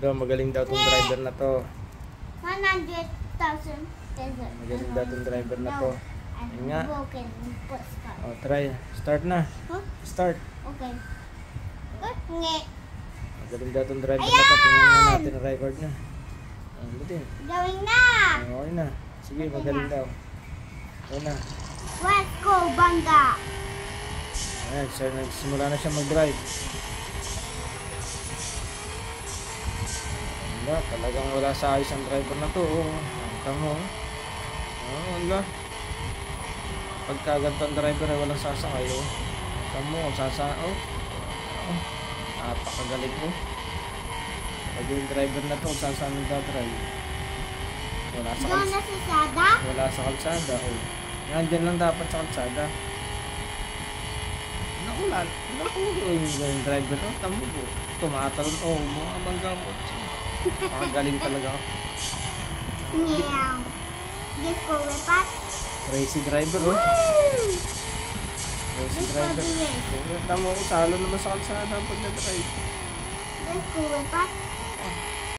Magaling daw tong driver na to. 100,000 pesos. Magaling daw tong driver na to. Yun nga. Broken postcard. O, try. Start na. Huh? Start. Okay. Nge. Magaling daw tong driver na to. Tingnan na natin ang record na. Ayan, butin. Gawin na! Okay na. Sige, magaling daw. Okay na. Let's go, bangga! Ayan, sir, nagsimula na siya mag-drive. Wala, talagang wala sa ayos ang driver na to. Tamo. Wala. Pagka ganito ang driver ay walang sasakay. Tamo, sasakay. Napakagaling mo. Pag yung driver na to, sasakay nagdadrive. Wala sa Doon na sa sada? Wala sa kalsada. Yan, dyan lang dapat sa kalsada. Naulan. Yung driver na, tamo po. Tumatalon. Mga bangga mo. Galing talaga. Meow. Let's go, Wepat. Crazy driver, oh. Crazy driver. Tamo ko, salo naman sa kalsada pag na-drive. Let's go, Wepat.